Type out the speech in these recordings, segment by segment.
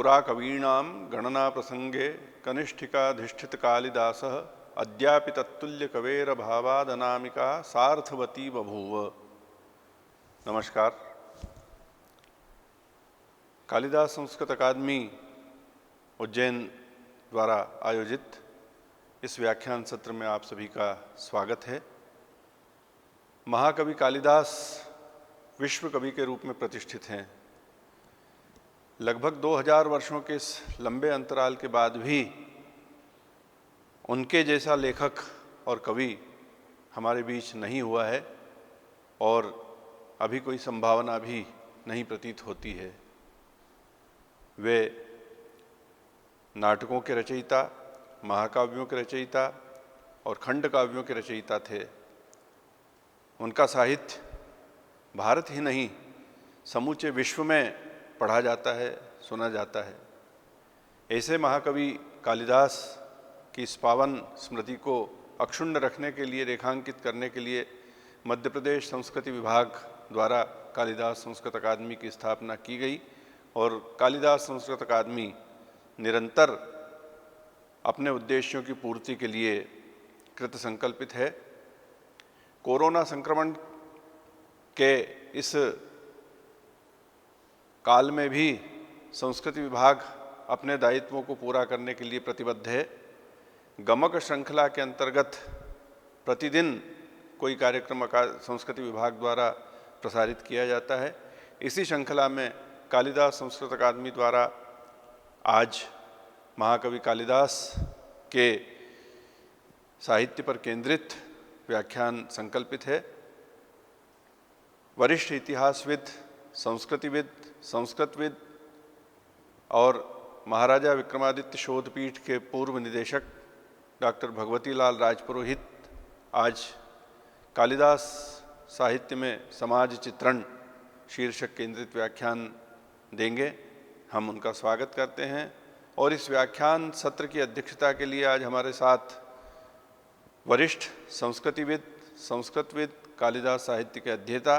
पुरा कवीणां गणना प्रसंगे कनिष्ठिकाधिष्ठित कालिदासः अद्यापि तत्तुल्य कवेर भावादनामिका सार्थवती बभूव। नमस्कार। कालिदास संस्कृत अकादमी उज्जैन द्वारा आयोजित इस व्याख्यान सत्र में आप सभी का स्वागत है। महाकवि कालिदास विश्व कवि के रूप में प्रतिष्ठित हैं। लगभग 2000 वर्षों के इस लंबे अंतराल के बाद भी उनके जैसा लेखक और कवि हमारे बीच नहीं हुआ है और अभी कोई संभावना भी नहीं प्रतीत होती है। वे नाटकों के रचयिता, महाकाव्यों के रचयिता और खंड काव्यों के रचयिता थे। उनका साहित्य भारत ही नहीं समूचे विश्व में पढ़ा जाता है, सुना जाता है। ऐसे महाकवि कालिदास की इस पावन स्मृति को अक्षुण्ण रखने के लिए, रेखांकित करने के लिए मध्य प्रदेश संस्कृति विभाग द्वारा कालिदास संस्कृत अकादमी की स्थापना की गई और कालिदास संस्कृत अकादमी निरंतर अपने उद्देश्यों की पूर्ति के लिए कृत संकल्पित है। कोरोना संक्रमण के इस काल में भी संस्कृति विभाग अपने दायित्वों को पूरा करने के लिए प्रतिबद्ध है। गमक श्रृंखला के अंतर्गत प्रतिदिन कोई कार्यक्रम संस्कृति विभाग द्वारा प्रसारित किया जाता है। इसी श्रृंखला में कालिदास संस्कृत अकादमी द्वारा आज महाकवि कालिदास के साहित्य पर केंद्रित व्याख्यान संकल्पित है। वरिष्ठ इतिहासविद, संस्कृतिविद, संस्कृतविद और महाराजा विक्रमादित्य शोधपीठ के पूर्व निदेशक डॉक्टर भगवती लाल राजपुरोहित आज कालिदास साहित्य में समाज चित्रण शीर्षक केंद्रित व्याख्यान देंगे। हम उनका स्वागत करते हैं और इस व्याख्यान सत्र की अध्यक्षता के लिए आज हमारे साथ वरिष्ठ संस्कृतिविद, संस्कृतविद, कालिदास साहित्य के अध्येता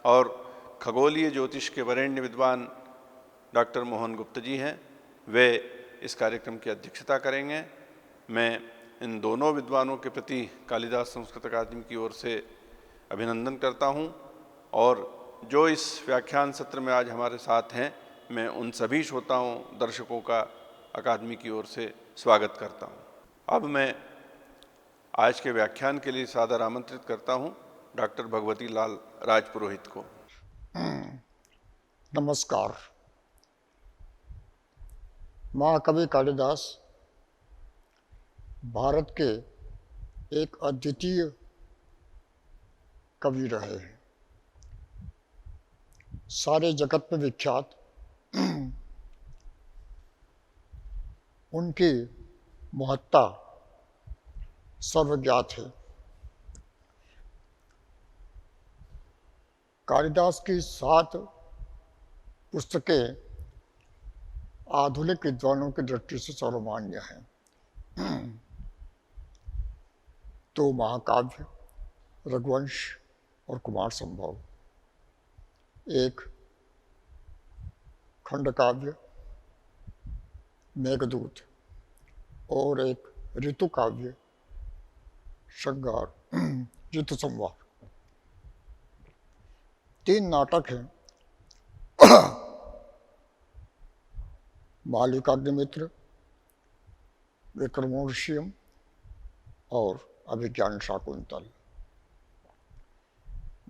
और खगोलीय ज्योतिष के वरेण्य विद्वान डॉक्टर मोहन गुप्ता जी हैं। वे इस कार्यक्रम की अध्यक्षता करेंगे। मैं इन दोनों विद्वानों के प्रति कालिदास संस्कृत अकादमी की ओर से अभिनंदन करता हूं और जो इस व्याख्यान सत्र में आज हमारे साथ हैं, मैं उन सभी श्रोताओं, दर्शकों का अकादमी की ओर से स्वागत करता हूं। अब मैं आज के व्याख्यान के लिए सादर आमंत्रित करता हूं डॉक्टर भगवती लाल राजपुरोहित को। नमस्कार। महाकवि कालिदास भारत के एक अद्वितीय कवि रहे हैं। सारे जगत में विख्यात उनकी महत्ता सर्वज्ञात है। कालिदास की 7 पुस्तकें आधुनिक विद्वानों की दृष्टि से सर्वमान्य हैं। 2 महाकाव्य, रघुवंश और कुमार संभव, 1 खंडकाव्य मेघदूत और 1 ऋतु काव्य श्रृंगार ऋतु संवार। 3 नाटक हैं, मालिकाग्निमित्र, विक्रमोर्वशीयम और अभिज्ञान शाकुंतल।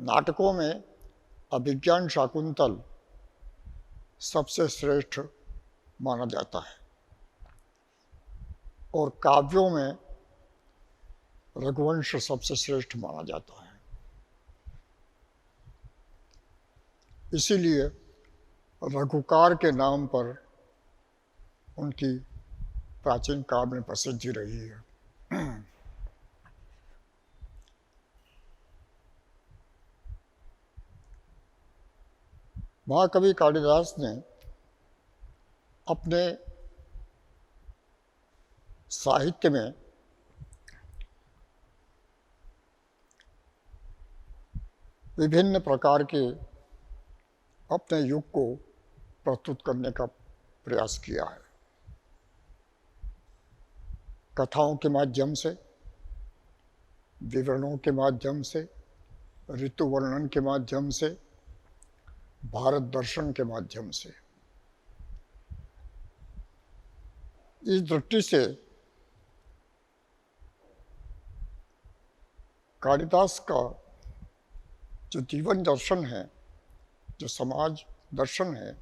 नाटकों में अभिज्ञान शाकुंतल सबसे श्रेष्ठ माना जाता है और काव्यों में रघुवंश सबसे श्रेष्ठ माना जाता है। इसीलिए रघुकार के नाम पर उनकी प्राचीन काल में प्रसिद्धि रही है। महाकवि कालिदास ने अपने साहित्य में विभिन्न प्रकार के अपने युग को प्रस्तुत करने का प्रयास किया है। कथाओं के माध्यम से, विवरणों के माध्यम से, ऋतु वर्णन के माध्यम से, भारत दर्शन के माध्यम से। इस दृष्टि से कालिदास का जो जीवन दर्शन है, जो समाज दर्शन है,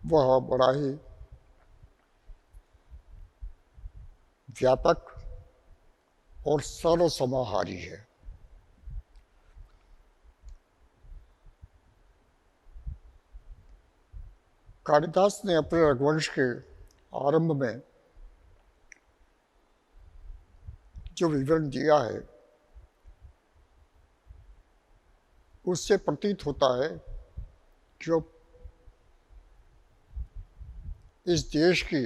वह बड़ा ही व्यापक और सर्वसमाहारी है। कालिदास ने अपने रघुवंश के आरंभ में जो विवरण दिया है, उससे प्रतीत होता है कि इस देश की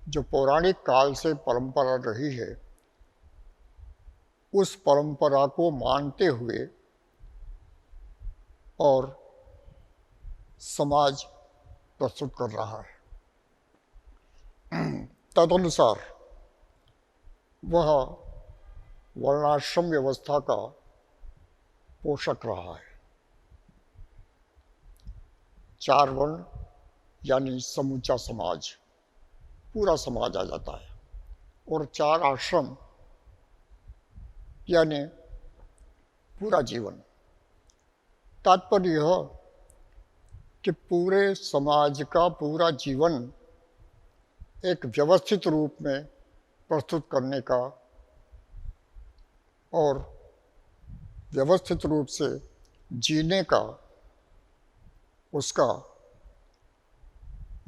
जो पौराणिक काल से परंपरा रही है, उस परंपरा को मानते हुए और समाज प्रस्तुत कर रहा है। तदनुसार वह वर्णाश्रम व्यवस्था का पोषक रहा है। 4 वर्ण यानी समूचा समाज, पूरा समाज आ जाता है, और 4 आश्रम यानी पूरा जीवन। तात्पर्य यह कि पूरे समाज का पूरा जीवन एक व्यवस्थित रूप में प्रस्तुत करने का और व्यवस्थित रूप से जीने का उसका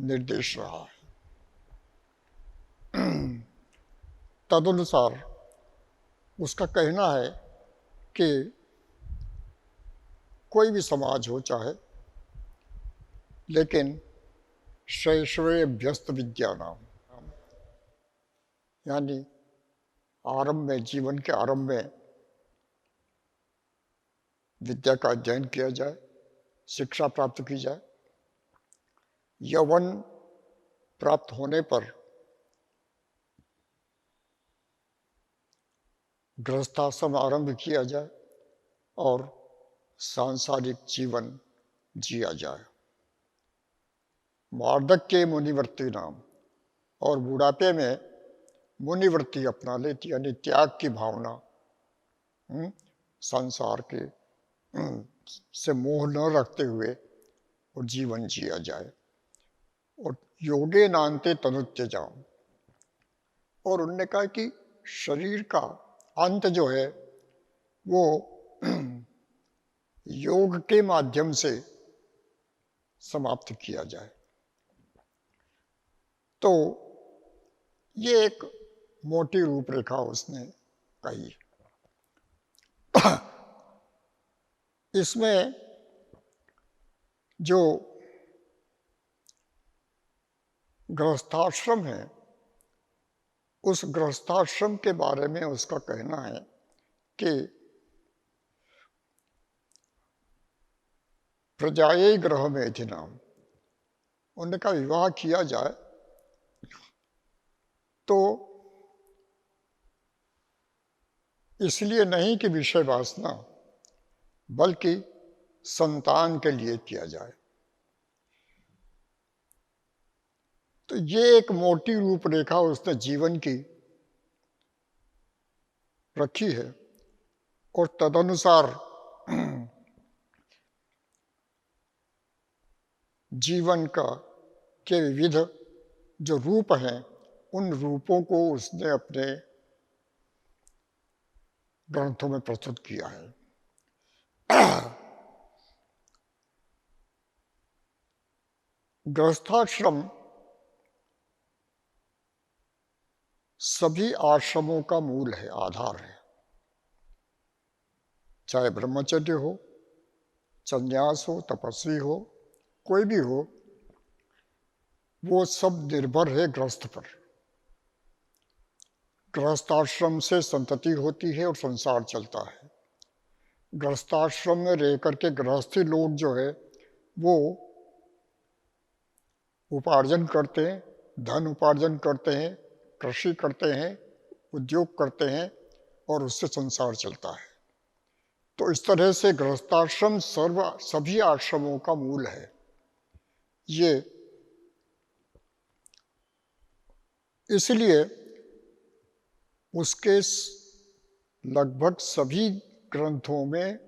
निर्देश रहा है। तदनुसार उसका कहना है कि कोई भी समाज हो चाहे, लेकिन शैशवेभ्यस्त विद्या नाम, यानी आरंभ में, जीवन के आरंभ में विद्या का अध्ययन किया जाए, शिक्षा प्राप्त की जाए। यौवन प्राप्त होने पर गृहस्थाश्रम आरंभ किया जाए और सांसारिक जीवन जिया जाए। वार्धक्य मुनिवर्ती नाम, और बुढ़ापे में मुनिवर्ती अपना लेती, यानी त्याग की भावना, संसार के से मोह न रखते हुए और जीवन जिया जाए। और योगे नान्ते तनुत्यजाम, और उन्होंने कहा कि शरीर का अंत जो है वो योग के माध्यम से समाप्त किया जाए। तो ये एक मोटी रूपरेखा उसने कही। इसमें जो गृहस्थाश्रम है, उस गृहस्थाश्रम के बारे में उसका कहना है कि प्रजाये गृह में थी नाम, उनका विवाह किया जाए तो इसलिए नहीं कि विषय वासना, बल्कि संतान के लिए किया जाए। तो ये एक मोटी रूपरेखा उसने जीवन की रखी है, और तदनुसार जीवन के विविध जो रूप हैं, उन रूपों को उसने अपने ग्रंथों में प्रस्तुत किया है। गृहस्थाश्रम सभी आश्रमों का मूल है, आधार है। चाहे ब्रह्मचर्य हो, संन्यास हो, तपस्वी हो, कोई भी हो, वो सब निर्भर है गृहस्थ पर। गृहस्थाश्रम से संतति होती है और संसार चलता है। गृहस्थाश्रम में रह करके गृहस्थी लोग जो है वो उपार्जन करते हैं, धन उपार्जन करते हैं, कृषि करते हैं, उद्योग करते हैं और उससे संसार चलता है। तो इस तरह से गृहस्थाश्रम सभी आश्रमों का मूल है। ये इसलिए उसके लगभग सभी ग्रंथों में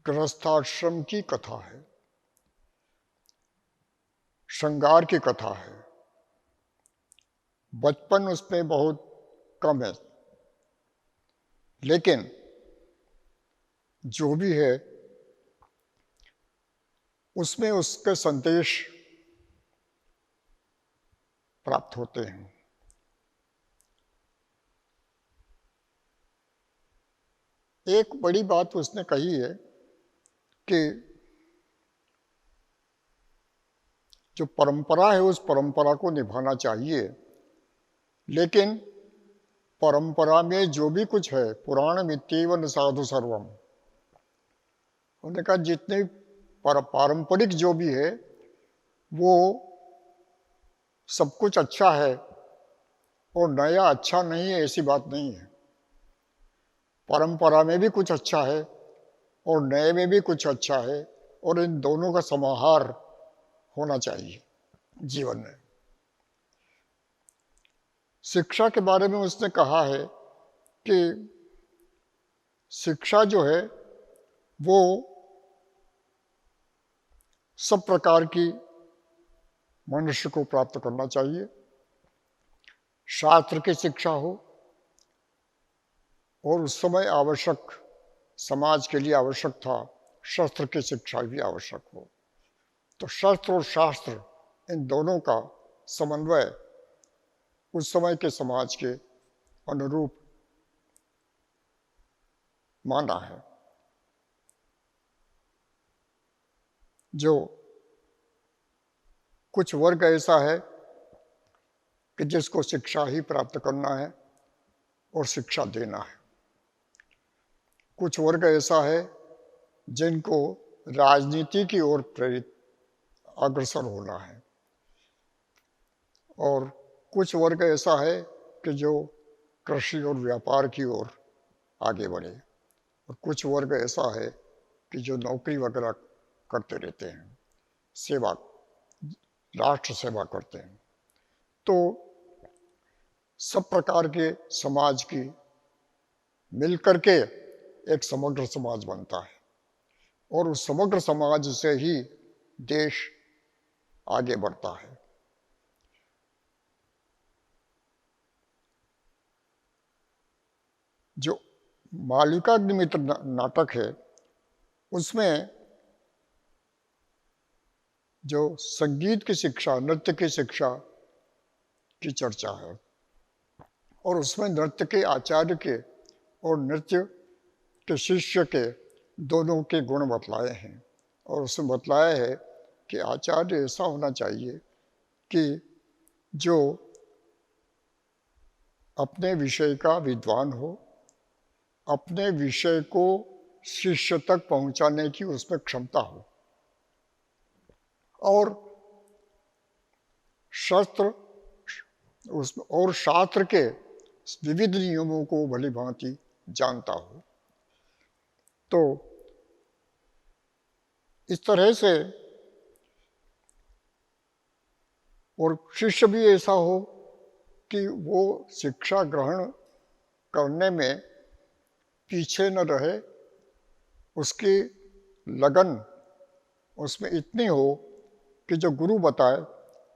गृहस्थाश्रम की कथा है, श्रृंगार की कथा है। बचपन उसमें बहुत कम है, लेकिन जो भी है उसमें उसके संदेश प्राप्त होते हैं। एक बड़ी बात उसने कही है कि जो परंपरा है उस परंपरा को निभाना चाहिए, लेकिन परंपरा में जो भी कुछ है, पुराण मित्येव न साधु सर्वम, उन्होंने कहा जितने पारंपरिक जो भी है वो सब कुछ अच्छा है और नया अच्छा नहीं है, ऐसी बात नहीं है। परंपरा में भी कुछ अच्छा है और नए में भी कुछ अच्छा है, और इन दोनों का समाहार होना चाहिए जीवन में। शिक्षा के बारे में उसने कहा है कि शिक्षा जो है वो सब प्रकार की मनुष्य को प्राप्त करना चाहिए। शास्त्र की शिक्षा हो और उस समय आवश्यक, समाज के लिए आवश्यक था, शस्त्र की शिक्षा भी आवश्यक हो। तो शस्त्र और शास्त्र इन दोनों का समन्वय उस समय के समाज के अनुरूप माना है। जो कुछ वर्ग ऐसा है कि जिसको शिक्षा ही प्राप्त करना है और शिक्षा देना है। कुछ वर्ग ऐसा है जिनको राजनीति की ओर प्रेरित अग्रसर होना है, और कुछ वर्ग ऐसा है कि जो कृषि और व्यापार की ओर आगे बढ़े, और कुछ वर्ग ऐसा है कि जो नौकरी वगैरह करते रहते हैं, सेवा, राष्ट्र सेवा करते हैं। तो सब प्रकार के समाज की मिलकर के एक समग्र समाज बनता है, और उस समग्र समाज से ही देश आगे बढ़ता है। जो मालिकाग्निमित्र नाटक है उसमें जो संगीत की शिक्षा, नृत्य की शिक्षा की चर्चा है, और उसमें नृत्य के आचार्य के और नृत्य के शिष्य के दोनों के गुण बतलाए हैं। और उसमें बतलाया है कि आचार्य ऐसा होना चाहिए कि जो अपने विषय का विद्वान हो, अपने विषय को शिष्य तक पहुंचाने की उसमें क्षमता हो, और शास्त्र के विविध नियमों को भली भांति जानता हो। तो इस तरह से, और शिष्य भी ऐसा हो कि वो शिक्षा ग्रहण करने में पीछे न रहे, उसकी लगन उसमें इतनी हो कि जो गुरु बताए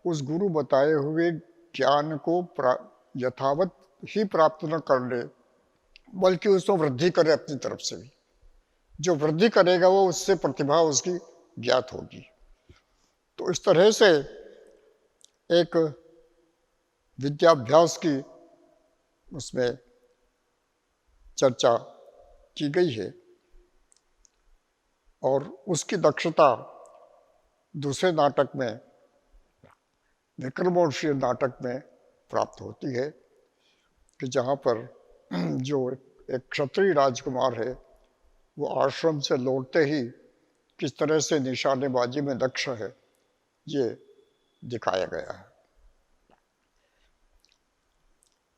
उस गुरु बताए हुए ज्ञान को यथावत ही प्राप्त न कर ले, बल्कि उसमें वृद्धि करे अपनी तरफ से भी। जो वृद्धि करेगा वो उससे प्रतिभा उसकी ज्ञात होगी। तो इस तरह से एक विद्याभ्यास की उसमें चर्चा की गई है, और उसकी दक्षता दूसरे नाटक में, विक्रमोर्वशीय नाटक में प्राप्त होती है, कि जहाँ पर जो एक क्षत्रिय राजकुमार है वो आश्रम से लौटते ही किस तरह से निशानेबाजी में दक्ष है, ये दिखाया गया है।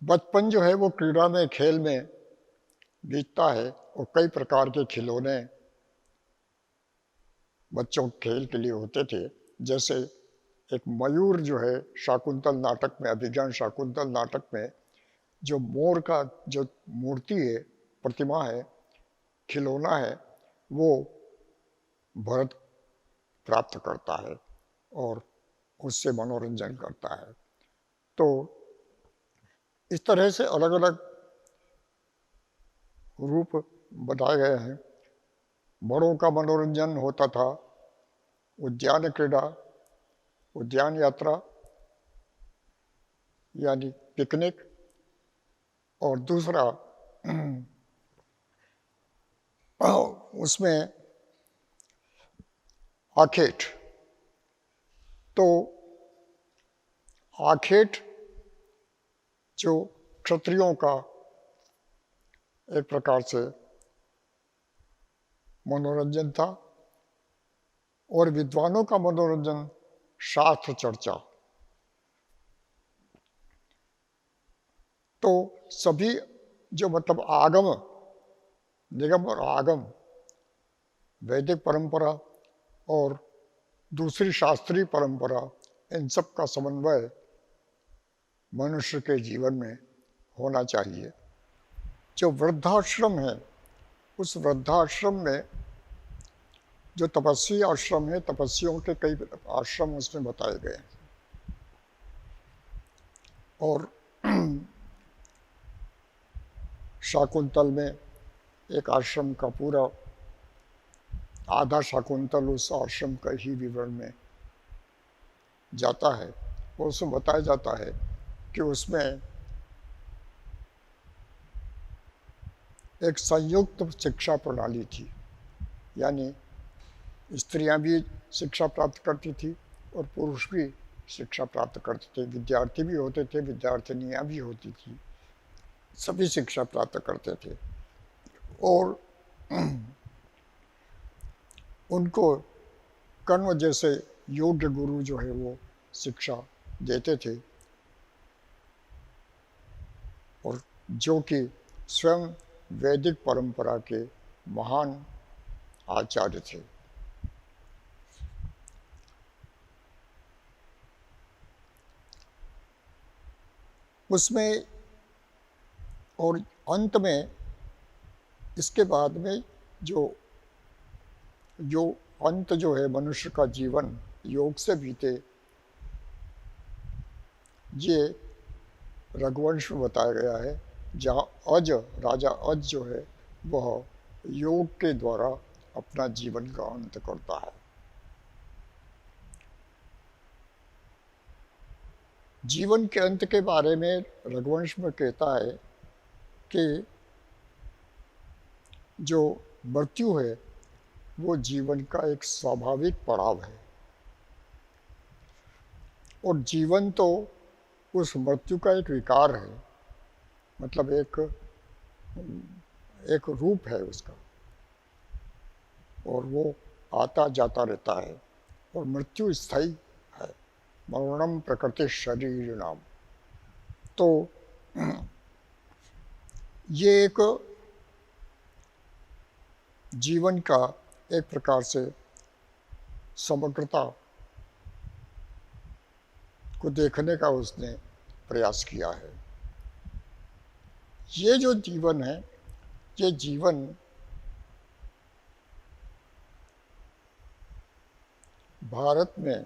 बचपन जो है वो क्रीड़ा में, खेल में बीतता है और कई प्रकार के खिलौने बच्चों के खेल के लिए होते थे। जैसे एक मयूर जो है शाकुंतल नाटक में, अभिज्ञान शाकुंतल नाटक में जो मोर का जो मूर्ति है, प्रतिमा है, खिलौना है, वो भरत प्राप्त करता है और उससे मनोरंजन करता है। तो इस तरह से अलग अलग रूप बताए गए हैं। बड़ों का मनोरंजन होता था उद्यान क्रीड़ा, उद्यान यात्रा यानी पिकनिक, और दूसरा उसमें आखेट। तो आखेट जो क्षत्रियों का एक प्रकार से मनोरंजन था और विद्वानों का मनोरंजन शास्त्र चर्चा। तो सभी जो मतलब आगम, निगम और आगम, वैदिक परंपरा और दूसरी शास्त्रीय परंपरा, इन सब का समन्वय मनुष्य के जीवन में होना चाहिए। जो वृद्धाश्रम है, उस वृद्धाश्रम में जो तपस्वी आश्रम है, तपस्वियों के कई आश्रम उसमें बताए गए हैं। और शाकुंतल में एक आश्रम का पूरा आधा शाकुंतल उस आश्रम का ही विवरण में जाता है और उसमें बताया जाता है कि उसमें एक संयुक्त शिक्षा प्रणाली थी, यानी स्त्रियां भी शिक्षा प्राप्त करती थी और पुरुष भी शिक्षा प्राप्त करते थे। विद्यार्थी भी होते थे, विद्यार्थिनियां भी होती थी, सभी शिक्षा प्राप्त करते थे। और उनको कर्ण जैसे योग्य गुरु जो है वो शिक्षा देते थे और जो कि स्वयं वैदिक परंपरा के महान आचार्य थे। उसमें और अंत में इसके बाद में जो अंत जो है मनुष्य का जीवन योग से बीते, ये रघुवंश में बताया गया है, जहाँ अज, राजा अज जो है वह योग के द्वारा अपना जीवन का अंत करता है। जीवन के अंत के बारे में रघुवंश में कहता है कि जो मृत्यु है वो जीवन का एक स्वाभाविक पड़ाव है और जीवन तो उस मृत्यु का एक विकार है, मतलब एक रूप है उसका, और वो आता जाता रहता है और मृत्यु स्थायी है। मरणम प्रकृति शरीर नाम। तो ये एक जीवन का एक प्रकार से समग्रता को देखने का उसने प्रयास किया है। ये जो जीवन है, ये जीवन भारत में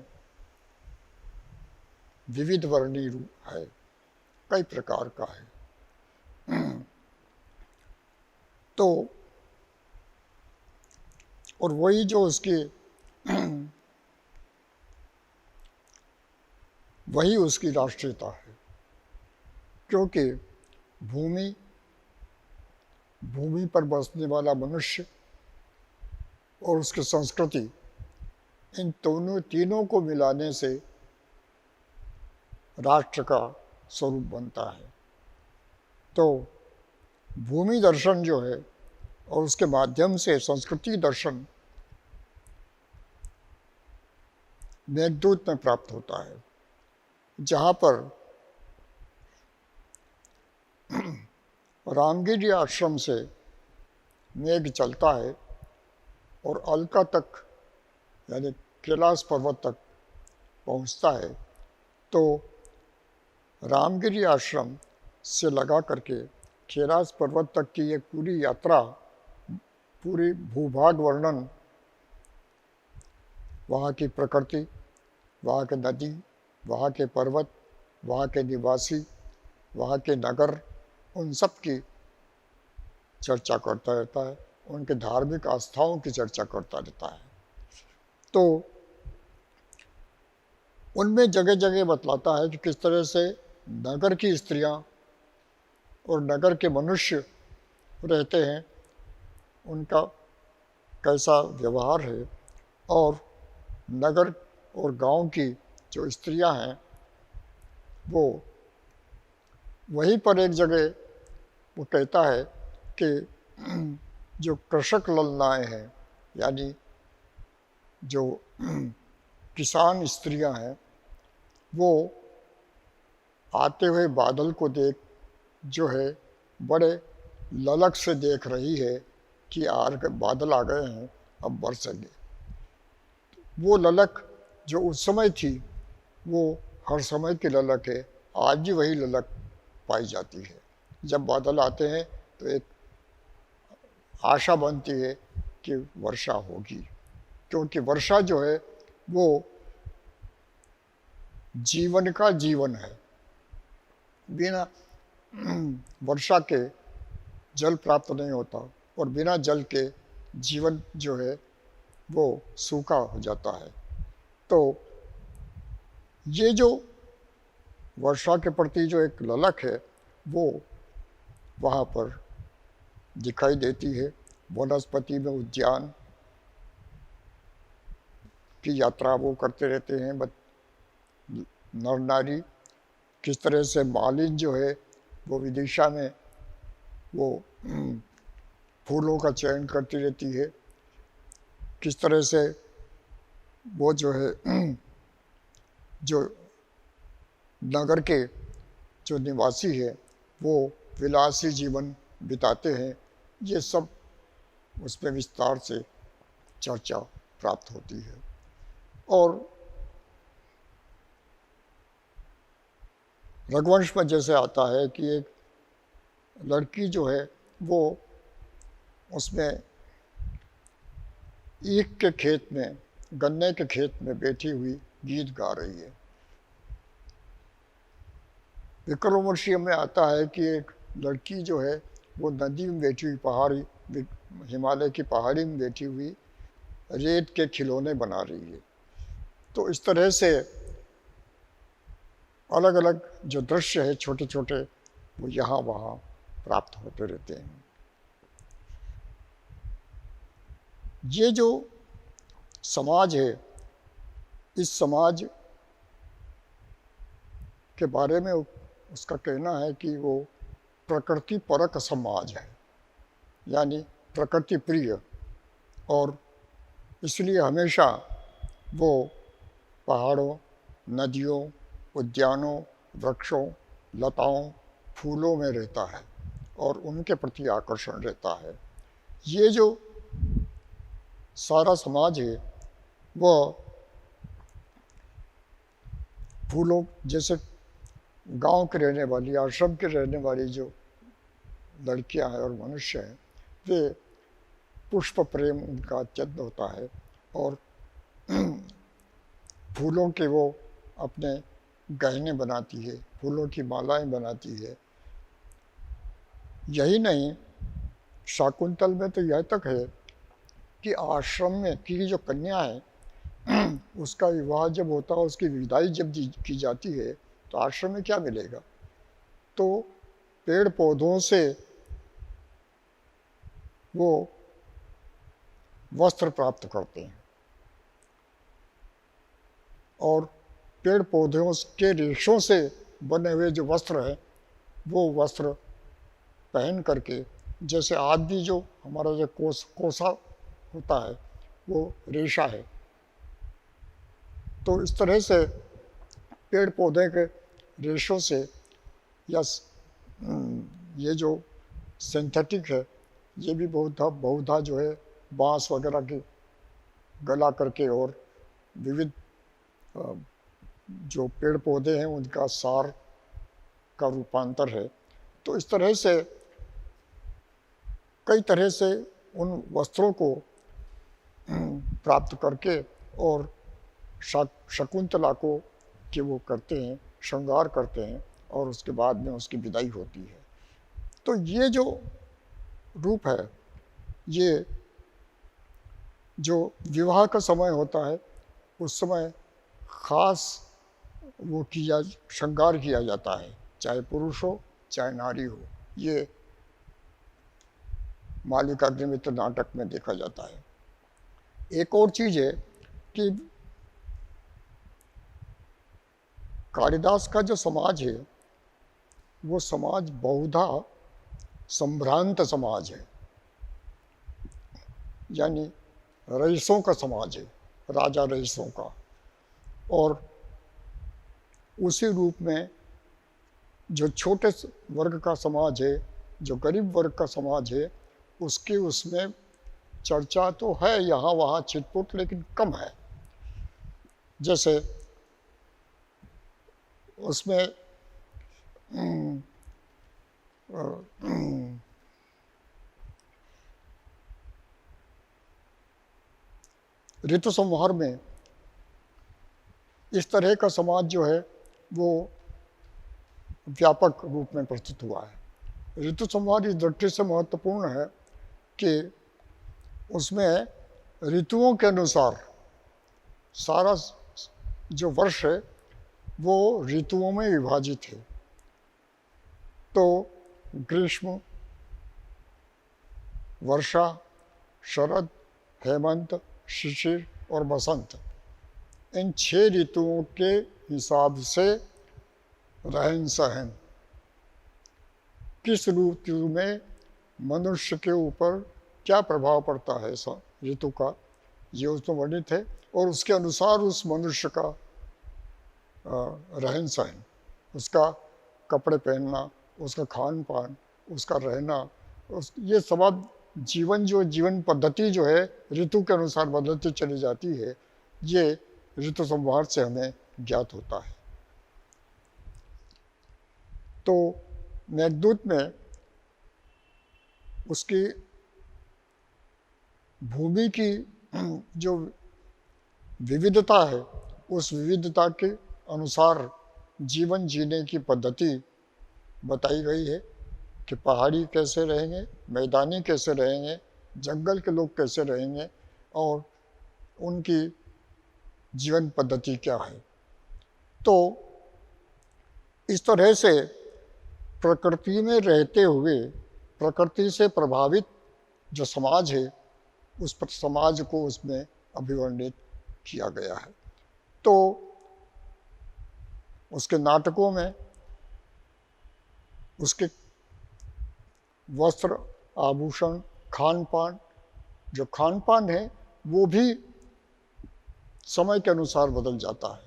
विविध वर्णीय रूप है, कई प्रकार का है। तो और वही जो उसकी वही उसकी राष्ट्रीयता है, क्योंकि भूमि पर बसने वाला मनुष्य और उसकी संस्कृति, इन तीनों को मिलाने से राष्ट्र का स्वरूप बनता है। तो भूमि दर्शन जो है और उसके माध्यम से संस्कृति दर्शन मेघदूत में प्राप्त होता है, जहाँ पर रामगिरी आश्रम से मेघ चलता है और अलका तक यानी कैलाश पर्वत तक पहुँचता है। तो रामगिरी आश्रम से लगा करके कैलाश पर्वत तक की ये पूरी यात्रा, पूरी भूभाग वर्णन, वहाँ की प्रकृति, वहाँ के नदी, वहाँ के पर्वत, वहाँ के निवासी, वहाँ के नगर, उन सब की चर्चा करता रहता है, उनके धार्मिक आस्थाओं की चर्चा करता रहता है। तो उनमें जगह जगह बतलाता है कि किस तरह से नगर की स्त्रियां और नगर के मनुष्य रहते हैं, उनका कैसा व्यवहार है, और नगर और गांव की जो स्त्रियां हैं वो वहीं पर एक जगह वो कहता है कि जो कृषक ललनाएँ हैं, यानी जो किसान स्त्रियां हैं, वो आते हुए बादल को देख जो है बड़े ललक से देख रही है कि बादल आ गए हैं, अब बरसेंगे। वो ललक जो उस समय थी वो हर समय की ललक है, आज भी वही ललक पाई जाती है। जब बादल आते हैं तो एक आशा बनती है कि वर्षा होगी, क्योंकि वर्षा जो है वो जीवन का जीवन है। बिना वर्षा के जल प्राप्त नहीं होता और बिना जल के जीवन जो है वो सूखा हो जाता है। तो ये जो वर्षा के प्रति जो एक ललक है वो वहाँ पर दिखाई देती है। वनस्पति में उद्यान की यात्रा वो करते रहते हैं, नर नारी। किस तरह से मालिन जो है वो विदिशा में वो फूलों का चयन करती रहती है, किस तरह से वो जो है जो नगर के जो निवासी है वो विलासी जीवन बिताते हैं, ये सब उसमें विस्तार से चर्चा प्राप्त होती है। और रघुवंश में जैसे आता है कि एक लड़की जो है वो उसमें ईख के खेत में, गन्ने के खेत में बैठी हुई गीत गा रही है। विक्रमोर्वशीय में आता है कि एक लड़की जो है वो नदी में बैठी हुई, पहाड़ी, हिमालय की पहाड़ी में बैठी हुई रेत के खिलौने बना रही है। तो इस तरह से अलग अलग जो दृश्य है छोटे छोटे वो यहाँ वहाँ प्राप्त होते रहते हैं। ये जो समाज है, इस समाज के बारे में उसका कहना है कि वो प्रकृति परक समाज है, यानी प्रकृति प्रिय, और इसलिए हमेशा वो पहाड़ों, नदियों, उद्यानों, वृक्षों, लताओं, फूलों में रहता है और उनके प्रति आकर्षण रहता है। ये जो सारा समाज है वह फूलों, जैसे गांव के रहने वाली, आश्रम के रहने वाली जो लड़कियां हैं और मनुष्य हैं, वे पुष्प प्रेम उनका अत्यंत होता है और फूलों के वो अपने गहने बनाती है, फूलों की मालाएं बनाती है। यही नहीं, शाकुंतल में तो यह तक है कि आश्रम में की जो कन्या है उसका विवाह जब होता है, उसकी विदाई जब की जाती है तो आश्रम में क्या मिलेगा? तो पेड़ पौधों से वो वस्त्र प्राप्त करते हैं और पेड़ पौधों के रेशों से बने हुए जो वस्त्र हैं वो वस्त्र पहन करके, जैसे आज भी जो हमारा जो कोसा होता है वो रेशा है, तो इस तरह से पेड़ पौधे के रेशों से या ये जो सिंथेटिक है, ये भी बहुधा जो है बांस वगैरह की गला करके और विविध जो पेड़ पौधे हैं उनका सार का रूपांतर है। तो इस तरह से कई तरह से उन वस्त्रों को प्राप्त करके और शकुंतला को कि वो करते हैं, श्रृंगार करते हैं और उसके बाद में उसकी विदाई होती है। तो ये जो रूप है, ये जो विवाह का समय होता है उस समय खास वो श्रृंगार किया जाता है, चाहे पुरुष हो चाहे नारी हो। ये मालिकाग्निमित्र नाटक में देखा जाता है। एक और चीज़ है कि कालिदास का जो समाज है वो समाज बहुधा संभ्रांत समाज है, यानी रईसों का समाज है, राजा रईसों का। और उसी रूप में जो छोटे वर्ग का समाज है, जो गरीब वर्ग का समाज है, उसकी उसमें चर्चा तो है यहाँ वहाँ छिटपुट, लेकिन कम है। जैसे उसमें ऋतु संहार में इस तरह का समाज जो है वो व्यापक रूप में प्रस्तुत हुआ है। ऋतु संहार इस दृष्टि से महत्वपूर्ण है कि उसमें ऋतुओं के अनुसार सारा जो वर्ष है वो ऋतुओं में विभाजित है। तो ग्रीष्म, वर्षा, शरद, हेमंत, शिशिर और बसंत, इन 6 ऋतुओं के हिसाब से रहन सहन, किस ऋतु में मनुष्य के ऊपर क्या प्रभाव पड़ता है ऋतु का, ये उसमें वर्णित है। और उसके अनुसार उस मनुष्य का रहन सहन, उसका कपड़े पहनना, उसका खान पान, उसका रहना, ये सब जीवन पद्धति जो है ऋतु के अनुसार बदलती चली जाती है। ये ऋतु संहार से हमें ज्ञात होता है। तो मेघदूत में उसकी भूमि की जो विविधता है, उस विविधता के अनुसार जीवन जीने की पद्धति बताई गई है कि पहाड़ी कैसे रहेंगे, मैदानी कैसे रहेंगे, जंगल के लोग कैसे रहेंगे और उनकी जीवन पद्धति क्या है। तो इस तरह से प्रकृति में रहते हुए प्रकृति से प्रभावित जो समाज है उस समाज को उसमें अभिवर्णित किया गया है। तो उसके नाटकों में उसके वस्त्र, आभूषण, खान पान, जो खान पान है वो भी समय के अनुसार बदल जाता है।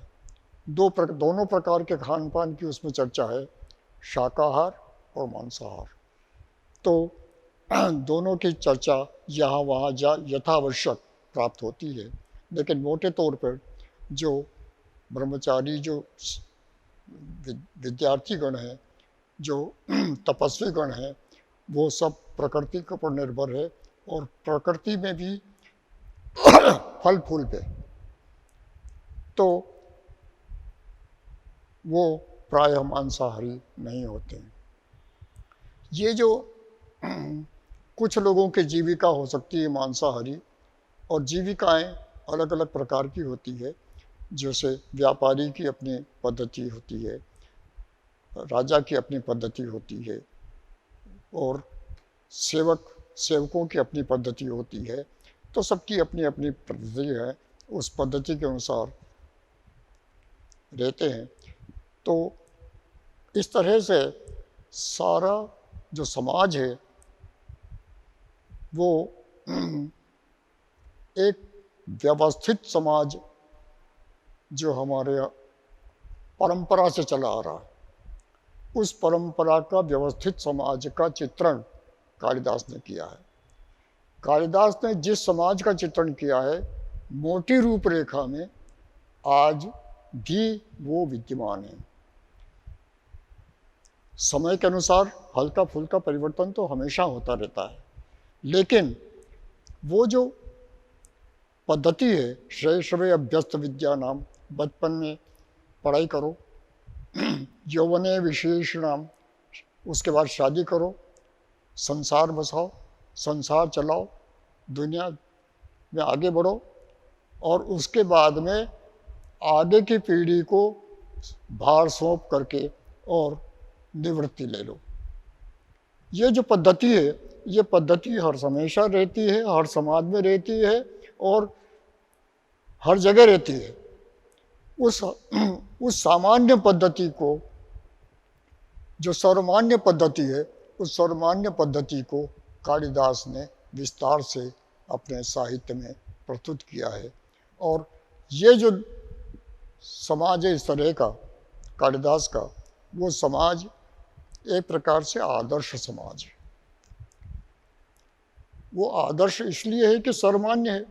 दोनों प्रकार के खान पान की उसमें चर्चा है, शाकाहार और मांसाहार। तो दोनों की चर्चा यहाँ वहाँ यथावश्यक प्राप्त होती है। लेकिन मोटे तौर पर जो ब्रह्मचारी, जो विद्यार्थी गण हैं, जो तपस्वी गण हैं, वो सब प्रकृति के ऊपर निर्भर है और प्रकृति में भी फल फूल पे, तो वो प्रायः मांसाहारी नहीं होते हैं। ये जो कुछ लोगों की जीविका हो सकती है मांसाहारी, और जीविकाएं अलग अलग प्रकार की होती है। जैसे व्यापारी की अपनी पद्धति होती है, राजा की अपनी पद्धति होती है और सेवकों की अपनी पद्धति होती है। तो सबकी अपनी अपनी पद्धति है, उस पद्धति के अनुसार रहते हैं। तो इस तरह से सारा जो समाज है वो एक व्यवस्थित समाज जो हमारे परंपरा से चला आ रहा है, उस परंपरा का व्यवस्थित समाज का चित्रण कालिदास ने किया है। कालिदास ने जिस समाज का चित्रण किया है, मोटी रूपरेखा में आज भी वो विद्यमान है। समय के अनुसार हल्का फुल्का परिवर्तन तो हमेशा होता रहता है, लेकिन वो जो पद्धति है, शैशवे अभ्यस्त विद्या नाम, बचपन में पढ़ाई करो, यौवने विशेष नाम, उसके बाद शादी करो, संसार बसाओ, संसार चलाओ, दुनिया में आगे बढ़ो, और उसके बाद में आगे की पीढ़ी को भार सौंप करके और निवृत्ति ले लो। ये जो पद्धति है, ये पद्धति हर हमेशा रहती है, हर समाज में रहती है और हर जगह रहती है। उस सामान्य पद्धति को, जो सर्वमान्य पद्धति है, उस सर्वमान्य पद्धति को कालिदास ने विस्तार से अपने साहित्य में प्रस्तुत किया है। और ये जो समाज है इस तरह का कालिदास का, वो समाज एक प्रकार से आदर्श समाज है। वो आदर्श इसलिए है कि सर्वमान्य है,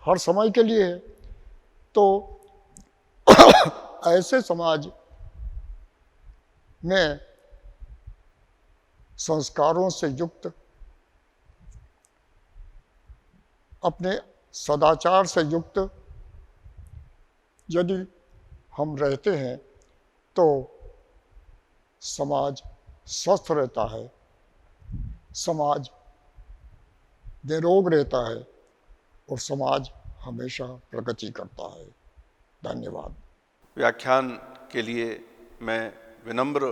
हर समय के लिए है। तो ऐसे समाज में संस्कारों से युक्त, अपने सदाचार से युक्त यदि हम रहते हैं तो समाज स्वस्थ रहता है, समाज निरोग रहता है और समाज हमेशा प्रगति करता है। धन्यवाद। व्याख्यान के लिए मैं विनम्र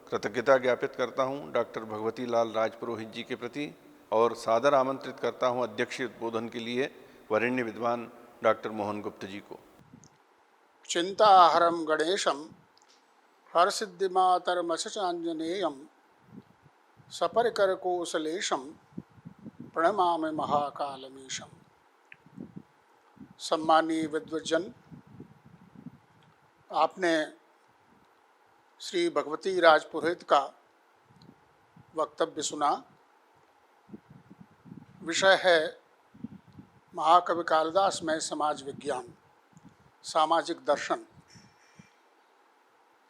कृतज्ञता ज्ञापित करता हूं डॉक्टर भगवती लाल राजपुरोहित जी के प्रति, और सादर आमंत्रित करता हूं अध्यक्षीय उद्बोधन के लिए वरेण्य विद्वान डॉक्टर मोहन गुप्त जी को। चिंताहरम गणेशम हरसिद्धिमातरमशचांजनेयम सपरिकर कोसलेशम प्रणमामि महाकालमीशम। सम्मानीय विद्वज्जन, आपने श्री भगवती राजपुरोहित का वक्तव्य सुना। विषय है महाकवि कालिदास में समाज विज्ञान, सामाजिक दर्शन।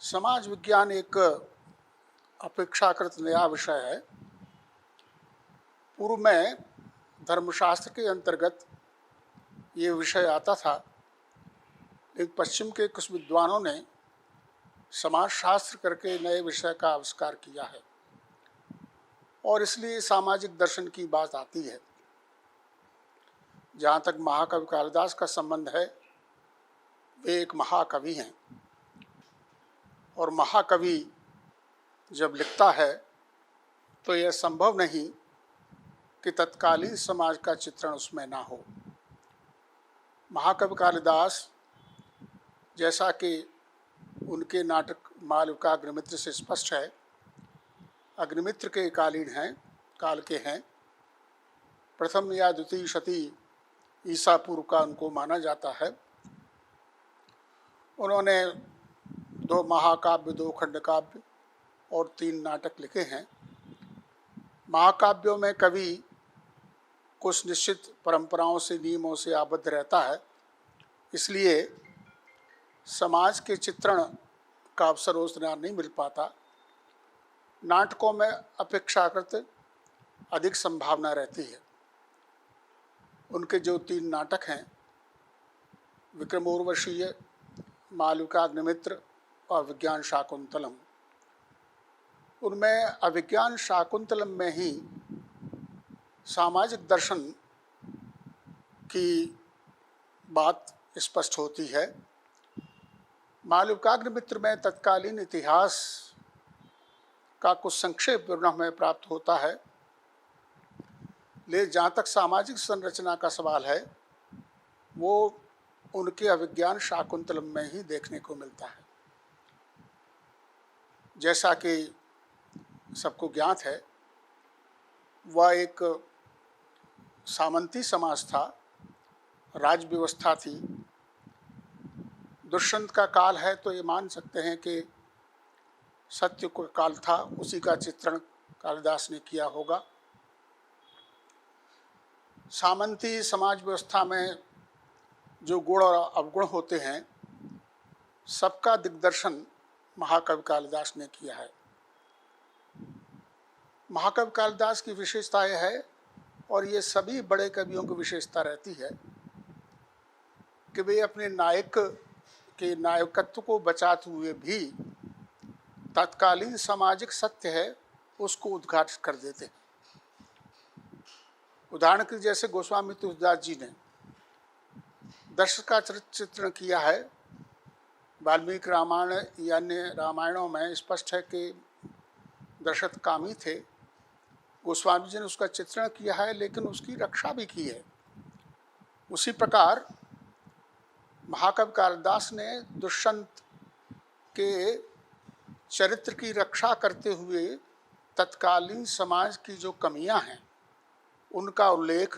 समाज विज्ञान एक अपेक्षाकृत नया विषय है। पूर्व में धर्मशास्त्र के अंतर्गत ये विषय आता था, लेकिन पश्चिम के कुछ विद्वानों ने समाजशास्त्र करके नए विषय का आविष्कार किया है और इसलिए सामाजिक दर्शन की बात आती है। जहाँ तक महाकवि कालिदास का संबंध है, वे एक महाकवि हैं और महाकवि जब लिखता है तो यह संभव नहीं कि तत्कालीन समाज का चित्रण उसमें ना हो। महाकवि कालिदास, जैसा कि उनके नाटक मालविका अग्निमित्र से स्पष्ट है, अग्निमित्र के कालीन हैं, काल के हैं। प्रथम या द्वितीय शती ईसा पूर्व का उनको माना जाता है। उन्होंने 2 महाकाव्य, 2 खंडकाव्य और 3 नाटक लिखे हैं। महाकाव्यों में कवि कुछ निश्चित परंपराओं से, नियमों से आबद्ध रहता है, इसलिए समाज के चित्रण का अवसर उस तरह नहीं मिल पाता। नाटकों में अपेक्षाकृत अधिक संभावना रहती है। उनके जो 3 नाटक हैं, विक्रमोर्वशीय, मालविका अग्निमित्र और विज्ञान शाकुंतलम, उनमें अभिज्ञान शाकुंतलम में ही सामाजिक दर्शन की बात स्पष्ट होती है। मालविकाग्निमित्र में तत्कालीन इतिहास का कुछ संक्षेप विवरण हमें प्राप्त होता है, ले जहाँ तक सामाजिक संरचना का सवाल है वो उनके अभिज्ञान शाकुंतलम में ही देखने को मिलता है। जैसा कि सबको ज्ञात है, वह एक सामंती समाज था, राज व्यवस्था थी। दुष्यंत का काल है तो ये मान सकते हैं कि सत्य को काल था, उसी का चित्रण कालिदास ने किया होगा। सामंती समाज व्यवस्था में जो गुण और अवगुण होते हैं, सबका दिग्दर्शन महाकवि कालिदास ने किया है। महाकवि कालिदास की विशेषता यह है, और ये सभी बड़े कवियों की विशेषता रहती है, कि वे अपने नायक के नायकत्व को बचाते हुए भी तत्कालीन सामाजिक सत्य है उसको उद्घाटित कर देते हैं। उदाहरण के जैसे गोस्वामी तुलसीदास जी ने दशरथ का चित्रण किया है। वाल्मीकि रामायण या अन्य रामायणों में स्पष्ट है कि दशरथ कामी थे। गोस्वामी जी ने उसका चित्रण किया है, लेकिन उसकी रक्षा भी की है। उसी प्रकार महाकवि कालिदास ने दुष्यंत के चरित्र की रक्षा करते हुए तत्कालीन समाज की जो कमियां हैं उनका उल्लेख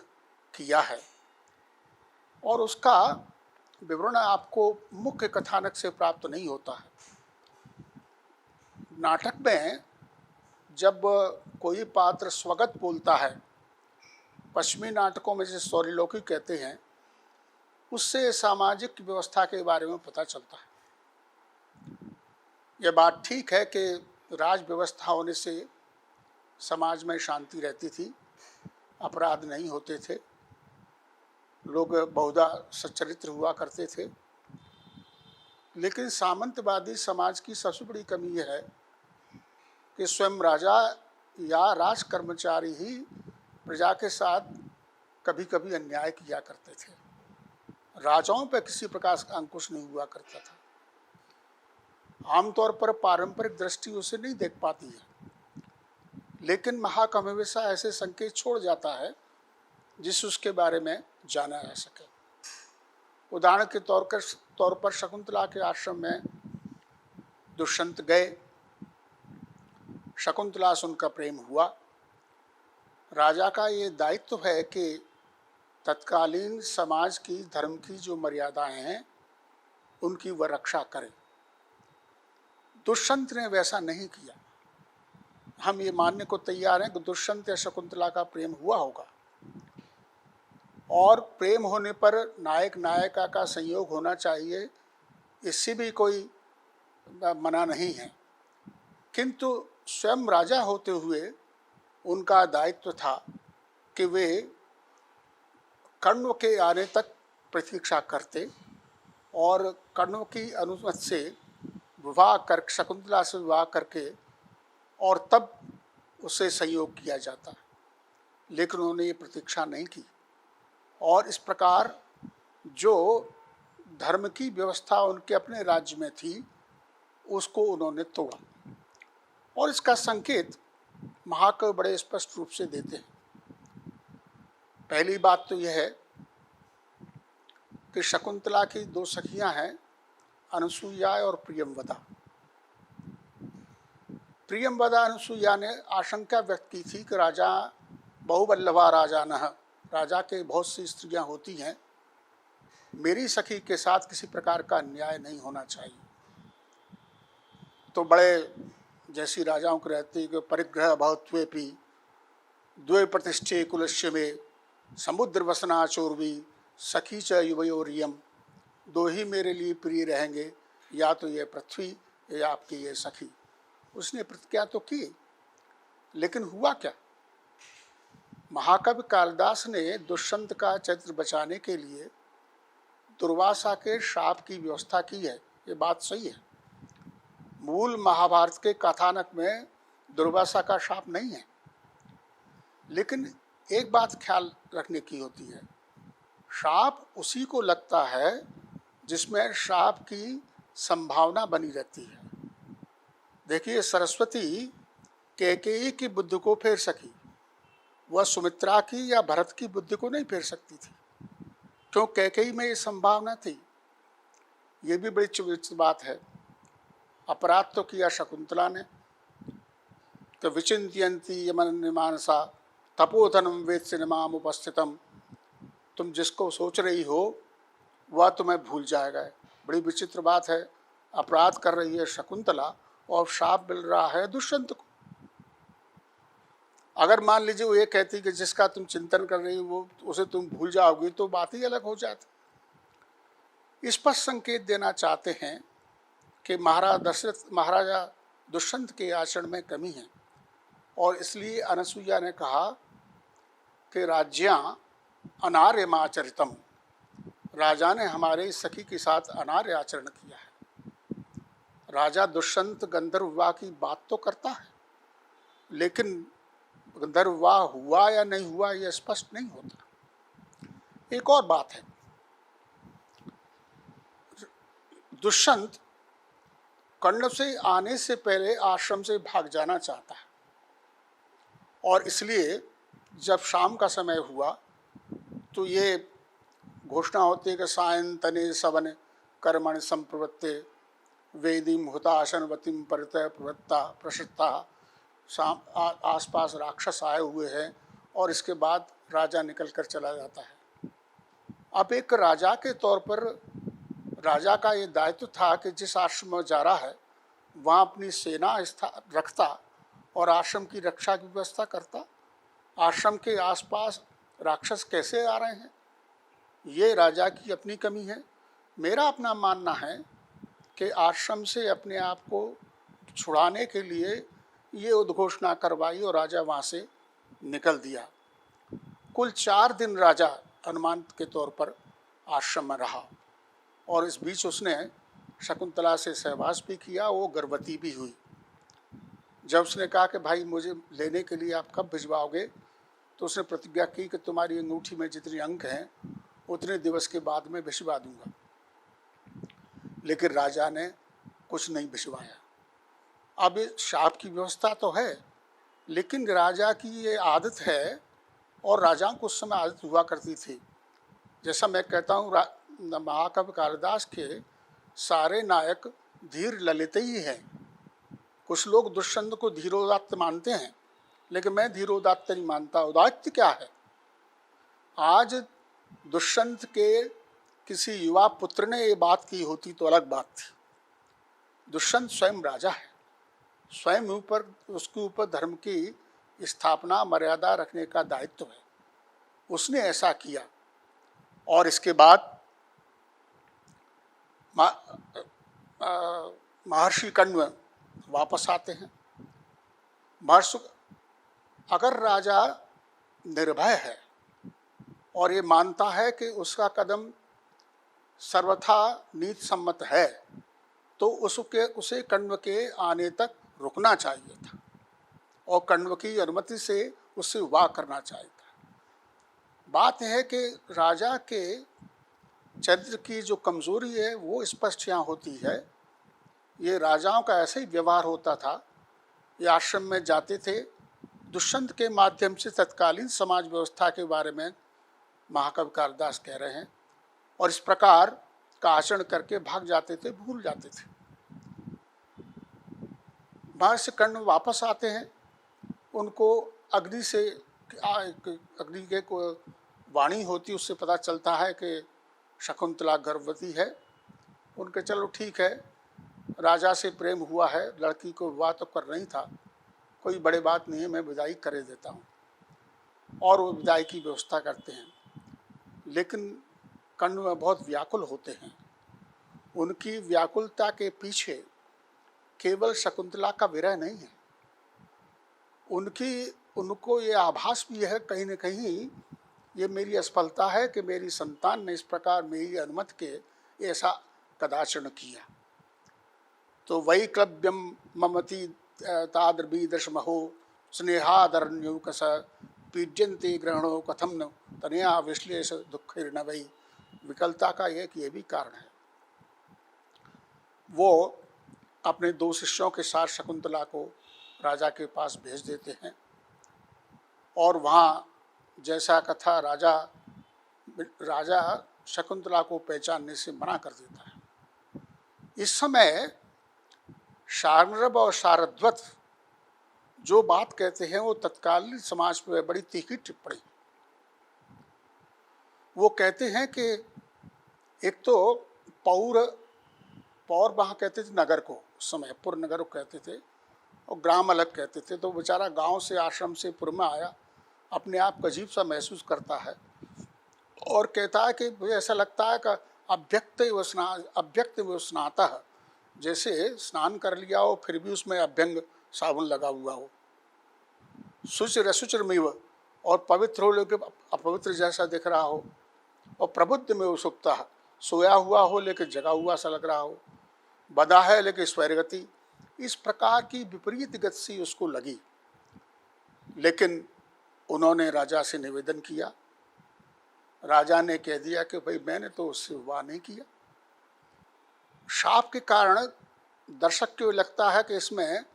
किया है, और उसका विवरण आपको मुख्य कथानक से प्राप्त नहीं होता है। नाटक में जब कोई पात्र स्वगत बोलता है, पश्चिमी नाटकों में जिसे सौरिलोकी कहते हैं, उससे सामाजिक व्यवस्था के बारे में पता चलता है। यह बात ठीक है कि राज व्यवस्था होने से समाज में शांति रहती थी, अपराध नहीं होते थे, लोग बहुधा सच्चरित्र हुआ करते थे। लेकिन सामंतवादी समाज की सबसे बड़ी कमी यह है कि स्वयं राजा या राज कर्मचारी ही प्रजा के साथ कभी कभी अन्याय किया करते थे। राजाओं पर किसी प्रकार का अंकुश नहीं हुआ करता था। आमतौर पर पारंपरिक दृष्टि उसे नहीं देख पाती है, लेकिन महाकवि हमेशा ऐसे संकेत छोड़ जाता है जिस उसके बारे में जाना जा सके। उदाहरण के तौर पर शकुंतला के आश्रम में दुष्यंत गए, शकुंतला से उनका प्रेम हुआ। राजा का ये दायित्व है कि तत्कालीन समाज की धर्म की जो मर्यादाएं हैं उनकी वह रक्षा करे। दुष्यंत ने वैसा नहीं किया। हम ये मानने को तैयार हैं कि दुष्यंत या शकुंतला का प्रेम हुआ होगा, और प्रेम होने पर नायक नायिका का संयोग होना चाहिए, इससे भी कोई मना नहीं है। किंतु स्वयं राजा होते हुए उनका दायित्व था कि वे कर्ण के आने तक प्रतीक्षा करते, और कर्ण की अनुमति से विवाह कर शकुंतला से विवाह करके और तब उससे संयोग किया जाता। लेकिन उन्होंने ये प्रतीक्षा नहीं की, और इस प्रकार जो धर्म की व्यवस्था उनके अपने राज्य में थी उसको उन्होंने तोड़ा। और इसका संकेत महाकवि बड़े स्पष्ट रूप से देते हैं। पहली बात तो यह है कि शकुंतला की दो सखियां हैं, अनुसुईया और प्रियंवदा। प्रियंवदा अनुसुईया ने आशंका व्यक्त की थी कि राजा बहुवल्लभा राजानः, राजा के बहुत सी स्त्रियां होती हैं, मेरी सखी के साथ किसी प्रकार का अन्याय नहीं होना चाहिए। तो बड़े जैसी राजाओं के रहते कि परिग्रह भवत्वेपि द्वे प्रतिष्ठे कुलस्य में समुद्र वसना चोरवी सखी च युवयोरियम, दो ही मेरे लिए प्रिय रहेंगे, या तो ये पृथ्वी या आपकी ये सखी। उसने प्रतिज्ञा तो की, लेकिन हुआ क्या? महाकवि कालिदास ने दुष्यंत का चरित्र बचाने के लिए दुर्वासा के शाप की व्यवस्था की है। ये बात सही है। मूल महाभारत के कथानक में दुर्वासा का शाप नहीं है, लेकिन एक बात ख्याल रखने की होती है, शाप उसी को लगता है जिसमें शाप की संभावना बनी रहती है। देखिए, सरस्वती कैकेयी की बुद्धि को फेर सकी, वह सुमित्रा की या भरत की बुद्धि को नहीं फेर सकती थी, क्यों? कैकेयी में ये संभावना थी। ये भी बड़ी चिंतित बात है। अपराध तो किया शकुंतला ने, तो विचिंत्यंती यमन मानसा तपोधनम वेद सिनेमाम उपस्थितम, तुम जिसको सोच रही हो वह तुम्हें भूल जाएगा, बड़ी विचित्र बात है, अपराध कर रही है शकुंतला और शाप मिल रहा है दुष्यंत को। अगर मान लीजिए वो ये कहती कि जिसका तुम चिंतन कर रही हो वो उसे तुम भूल जाओगी तो बात ही अलग हो जाती। स्पष्ट संकेत देना चाहते हैं कि महाराजा दुष्यंत के आचरण में कमी है और इसलिए अनसुईया ने कहा कि राज्यां अनार्यमाचरितम, राजा ने हमारे सखी के साथ अनार्य आचरण किया है। राजा दुष्यंत गंधर्व विवाह की बात तो करता है, लेकिन गंधर्व विवाह हुआ या नहीं हुआ यह स्पष्ट नहीं होता। एक और बात है, दुष्यंत कर्ण से आने से पहले आश्रम से भाग जाना चाहता है और इसलिए जब शाम का समय हुआ तो ये घोषणा होती है कि सायंतने सवन कर्मण संप्रवृत्ते वेदीम हुताशनवतीम परितः प्रवृत्ता प्रसिद्धा। आसपास राक्षस आए हुए हैं और इसके बाद राजा निकल कर चला जाता है। अब एक राजा के तौर पर राजा का ये दायित्व था कि जिस आश्रम में जा रहा है वहाँ अपनी सेना रखता और आश्रम की रक्षा की व्यवस्था करता। आश्रम के आसपास राक्षस कैसे आ रहे हैं, ये राजा की अपनी कमी है। मेरा अपना मानना है कि आश्रम से अपने आप को छुड़ाने के लिए ये उद्घोषणा करवाई और राजा वहाँ से निकल दिया। कुल 4 दिन राजा अनुमान के तौर पर आश्रम में रहा और इस बीच उसने शकुंतला से सहवास भी किया, वो गर्भवती भी हुई। जब उसने कहा कि भाई मुझे लेने के लिए आप कब भिजवाओगे, तो उसने प्रतिज्ञा की कि तुम्हारी अंगूठी में जितने अंक हैं उतने दिवस के बाद में भिजवा दूंगा। लेकिन राजा ने कुछ नहीं भिजवाया। अब शाप की व्यवस्था तो है, लेकिन राजा की ये आदत है और राजाओं को उस समय आदत हुआ करती थी। जैसा मैं कहता हूँ महाकवि कालिदास के सारे नायक धीर ललित ही हैं। कुछ लोग दुष्यंत को धीरोदात्त मानते हैं, लेकिन मैं धीरोदात्त नहीं मानता। उदात्त क्या है? आज दुष्यंत के किसी युवा पुत्र ने ये बात की होती तो अलग बात थी। दुष्यंत स्वयं राजा है, स्वयं ऊपर उसके ऊपर धर्म की स्थापना मर्यादा रखने का दायित्व है। उसने ऐसा किया और इसके बाद महर्षि कण्व वापस आते हैं। महर्षि अगर राजा निर्भय है और ये मानता है कि उसका कदम सर्वथा नीति सम्मत है, तो उसे कण्व के आने तक रुकना चाहिए था और कण्व की अनुमति से उससे विवाह करना चाहिए था। बात है कि राजा के चरित्र की जो कमजोरी है वो स्पष्ट यहाँ होती है। ये राजाओं का ऐसे ही व्यवहार होता था। ये आश्रम में जाते थे, दुष्यंत के माध्यम से तत्कालीन समाज व्यवस्था के बारे में महाकवि कालिदास कह रहे हैं और इस प्रकार का आचरण करके भाग जाते थे, भूल जाते थे। महर्षि कर्ण वापस आते हैं, उनको अग्नि के को वाणी होती, उससे पता चलता है कि शकुंतला गर्भवती है। उनके चलो ठीक है, राजा से प्रेम हुआ है, लड़की को विवाह तो कर नहीं था, कोई बड़ी बात नहीं है, मैं विदाई करे देता हूँ। और वो विदाई की व्यवस्था करते हैं। लेकिन कण्व बहुत व्याकुल होते हैं। उनकी व्याकुलता के पीछे केवल शकुंतला का विरह नहीं है, उनको ये आभास भी है कहीं न कहीं ये मेरी असफलता है कि मेरी संतान ने इस प्रकार मेरी अनुमति के ऐसा कदाचरण किया। तो वही क्लव्यम ममति तादृबीदृश महो स्नेहादरण्युकस पीड्यन्ते ग्रहणो कथम न तनया विश्लेष दुःखिर्न वही। विकलता का एक ये भी कारण है। वो अपने 2 शिष्यों के साथ शकुंतला को राजा के पास भेज देते हैं और वहाँ जैसा कथा राजा शकुंतला को पहचानने से मना कर देता है। इस समय शार्ङ्गरभ और शारद्वत जो बात कहते हैं वो तत्कालीन समाज में बड़ी तीखी टिप्पणी। वो कहते हैं कि एक तो पौर पौर वहाँ कहते थे नगर को, उस समय पुर नगर को कहते थे और ग्राम अलग कहते थे। तो बेचारा गांव से आश्रम से पुर में आया, अपने आप को अजीब सा महसूस करता है और कहता है कि मुझे ऐसा लगता है कि अव्यक्त व स्नातः, जैसे स्नान कर लिया हो फिर भी उसमें अभ्यंग साबुन लगा हुआ हो, शुचिरमिव, और पवित्र हो लेकिन अपवित्र जैसा दिख रहा हो, और प्रबुद्ध में सुप्ता, सोया हुआ हो लेकिन जगा हुआ सा लग रहा हो, बदा है लेकिन स्वैरगति, इस प्रकार की विपरीत गति सी उसको लगी। लेकिन उन्होंने राजा से निवेदन किया। राजा ने कह दिया कि भाई मैंने तो उससे विवाह नहीं किया। शाप के कारण दर्शक को लगता है कि इसमें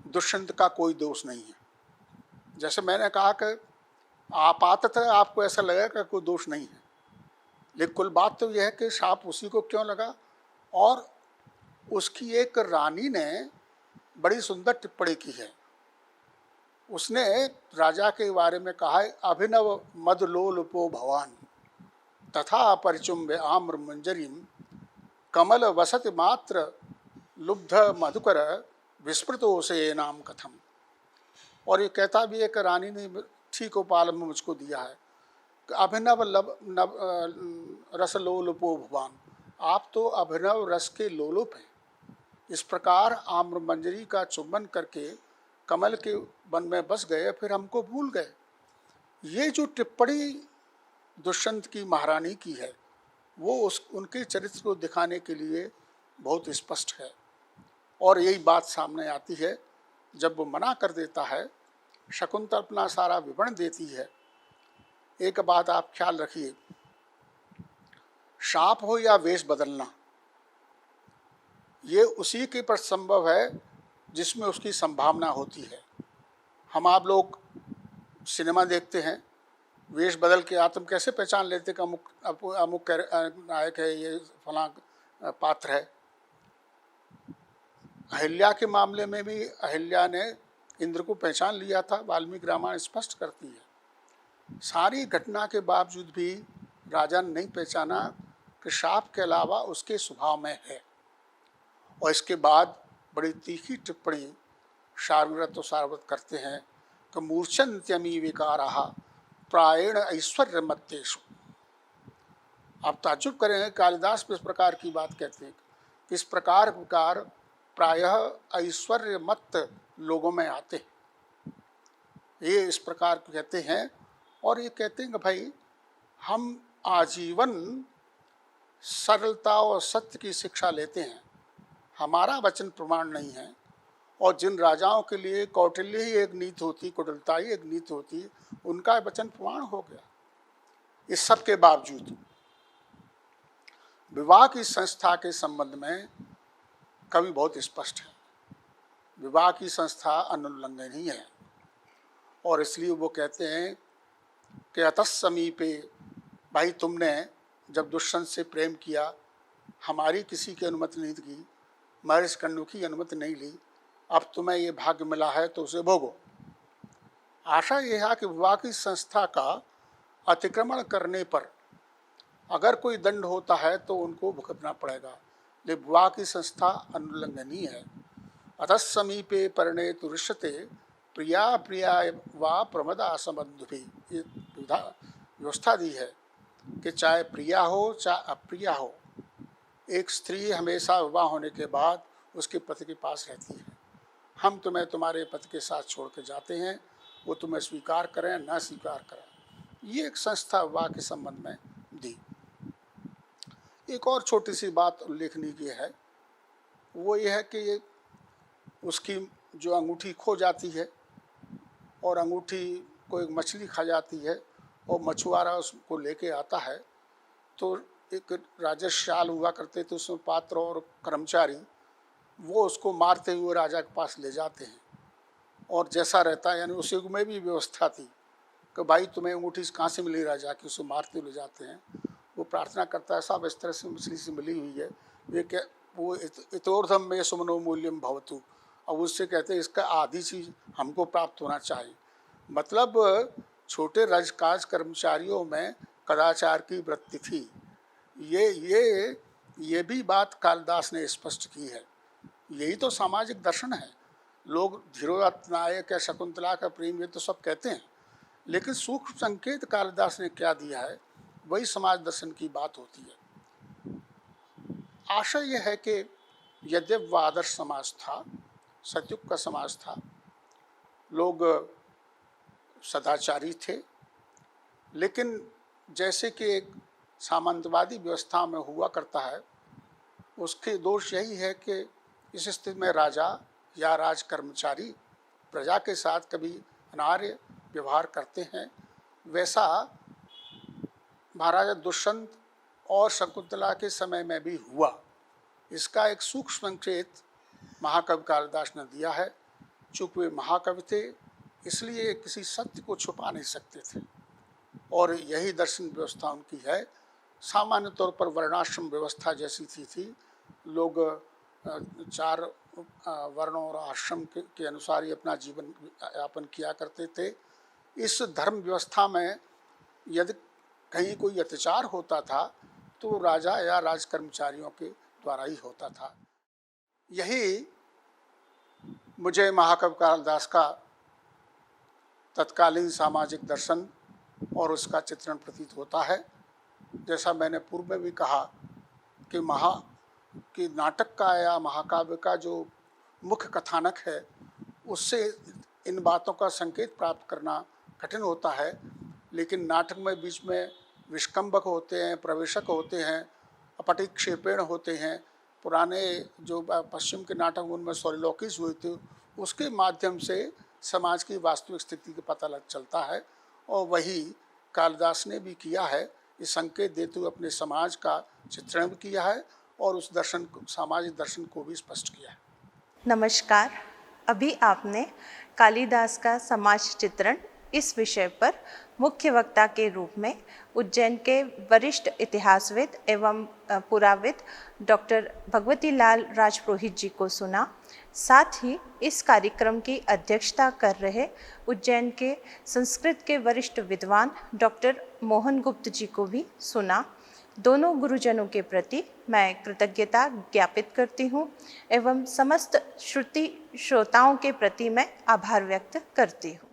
दुष्यंत का कोई दोष नहीं है। जैसे मैंने कहा कि आपाततः आपको ऐसा लगेगा कि कोई दोष नहीं है, लेकिन कुल बात तो यह है कि शाप उसी को क्यों लगा। और उसकी एक रानी ने बड़ी सुंदर टिप्पणी की है। उसने राजा के बारे में कहा है, अभिनव मदलोलुपो भवान तथा परिचुम्बे आम्र मंजरीम कमल वसत मात्र लुब्ध मधुकर विस्मृतो से नाम कथम। और ये कहता भी है कि रानी ने ठीक उपाल में मुझको दिया है, अभिनव रस लोलुपो भवान, आप तो अभिनव रस के लोलुप हैं। इस प्रकार आम्र मंजरी का चुंबन करके कमल के वन में बस गए, फिर हमको भूल गए। ये जो टिप्पणी दुष्यंत की महारानी की है वो उनके चरित्र को दिखाने के लिए बहुत स्पष्ट है। और यही बात सामने आती है जब वो मना कर देता है, शकुंतला अपना सारा विवरण देती है। एक बात आप ख्याल रखिए, शाप हो या वेश बदलना, ये उसी के पर संभव है जिसमें उसकी संभावना होती है। हम आप लोग सिनेमा देखते हैं, वेश बदल के आत्म कैसे पहचान लेते कि अमुक नायक है, ये फलां पात्र है। अहिल्या के मामले में भी अहिल्या ने इंद्र को पहचान लिया था, वाल्मीकि रामायण स्पष्ट करती है। सारी घटना के बावजूद भी राजा ने नहीं पहचाना कि शाप के अलावा उसके स्वभाव में है। और इसके बाद बड़ी तीखी टिप्पणी शार्ंगरत्व सारवत करते हैं कि मूर्छन्त्यमी विकाराः प्रायेण ऐश्वर्य मत्तेषु। आप ताज्जुब करेंगे, कालिदास इस प्रकार की बात कहते हैं, इस प्रकार विकार प्रायः ऐश्वर्य मत लोगों में आते हैं, ये इस प्रकार कहते हैं। और ये कहते हैं कि भाई हम आजीवन सरलता और सत्य की शिक्षा लेते हैं, हमारा वचन प्रमाण नहीं है। और जिन राजाओं के लिए कौटिल्य ही एक नीति होती, कुटिलता ही एक नीति होती, उनका वचन प्रमाण हो गया। इस सब के बावजूद विवाह की संस्था के संबंध में कवि बहुत स्पष्ट है, विवाह की संस्था अनुल्लंघन ही है। और इसलिए वो कहते हैं कि अतः समीपे, भाई तुमने जब दुष्यंत से प्रेम किया, हमारी किसी की अनुमति नहीं की, महर्षि कण्व की अनुमति नहीं ली, अब तुम्हें ये भाग्य मिला है तो उसे भोगो। आशा यह है कि विवाह की संस्था का अतिक्रमण करने पर अगर कोई दंड होता है तो उनको भुगतना पड़ेगा, लेकिन विवाह की संस्था अनुल्लंघनीय है। अतः समीपे परणे तुष्यते प्रिया प्रिया वा प्रमदा संबंध भी, ये व्यवस्था दी है कि चाहे प्रिया हो चाहे अप्रिया हो, एक स्त्री हमेशा विवाह होने के बाद उसके पति के पास रहती है। हम तुम्हें तुम्हारे पति के साथ छोड़ के जाते हैं, वो तुम्हें स्वीकार करें न स्वीकार करें। ये एक संस्था विवाह के संबंध में दी। एक और छोटी सी बात उल्लेखनीय की है, वो ये है कि ये उसकी जो अंगूठी खो जाती है और अंगूठी को एक मछली खा जाती है और मछुआरा उसको लेके आता है, तो एक राजश्याल हुआ करते थे उसमें पात्र और कर्मचारी, वो उसको मारते हुए राजा के पास ले जाते हैं। और जैसा रहता है, यानी उस युग में भी व्यवस्था थी कि भाई तुम्हें अंगूठी कहाँ से मिली राजा की, उसको मारते हुए ले जाते हैं। वो प्रार्थना करता है, सब इस तरह से मछली से मिली हुई है, ये क्या वो इतोर्धम में सुमनो मूल्यम भवतु, अब उससे कहते हैं इसका आधी चीज़ हमको प्राप्त होना चाहिए। मतलब छोटे राजकाज कर्मचारियों में कदाचार की वृत्ति थी। ये ये भी बात कालिदास ने स्पष्ट की है। यही तो सामाजिक दर्शन है। लोग धीरोदात्त नायक या शकुंतला का प्रेम ये तो सब कहते हैं, लेकिन सूक्ष्म संकेत कालिदास ने क्या दिया है वही समाज दर्शन की बात होती है। आशय यह है कि यद्यप वह आदर्श समाज था, सतयुग का समाज था, लोग सदाचारी थे, लेकिन जैसे कि एक सामंतवादी व्यवस्था में हुआ करता है, उसके दोष यही है कि इस स्थिति में राजा या राज कर्मचारी प्रजा के साथ कभी अनार्य व्यवहार करते हैं। वैसा महाराजा दुष्यंत और शकुंतला के समय में भी हुआ। इसका एक सूक्ष्म संकेत महाकवि कालिदास ने दिया है। चूँकि वे महाकवि थे, इसलिए किसी सत्य को छुपा नहीं सकते थे, और यही दर्शन व्यवस्था उनकी है। सामान्य तौर पर वर्णाश्रम व्यवस्था जैसी थी, लोग 4 वर्णों और आश्रम के अनुसार ही अपना जीवन यापन किया करते थे। इस धर्म व्यवस्था में यदि कहीं कोई अत्याचार होता था तो राजा या राज कर्मचारियों के द्वारा ही होता था। यही मुझे महाकवि कालिदास का तत्कालीन सामाजिक दर्शन और उसका चित्रण प्रतीत होता है। जैसा मैंने पूर्व में भी कहा कि नाटक का या महाकाव्य का जो मुख्य कथानक है, उससे इन बातों का संकेत प्राप्त करना कठिन होता है, लेकिन नाटक में बीच में विष्कंभक होते हैं, प्रवेशक होते हैं, अपटिक्षेपेण होते हैं। पुराने जो पश्चिम के नाटक उनमें सोलिलोक्विज हुए थे, उसके माध्यम से समाज की वास्तविक स्थिति का पता चलता है, और वही कालिदास ने भी किया है। इस संकेत देते हुए अपने समाज का चित्रण भी किया है और उस दर्शन को, सामाजिक दर्शन को भी स्पष्ट किया है। नमस्कार। अभी आपने कालिदास का समाज चित्रण इस विषय पर मुख्य वक्ता के रूप में उज्जैन के वरिष्ठ इतिहासविद एवं पुराविद डॉक्टर भगवती लाल राजपुरोहित जी को सुना। साथ ही इस कार्यक्रम की अध्यक्षता कर रहे उज्जैन के संस्कृत के वरिष्ठ विद्वान डॉक्टर मोहन गुप्त जी को भी सुना। दोनों गुरुजनों के प्रति मैं कृतज्ञता ज्ञापित करती हूँ एवं समस्त श्रुति श्रोताओं के प्रति मैं आभार व्यक्त करती हूँ।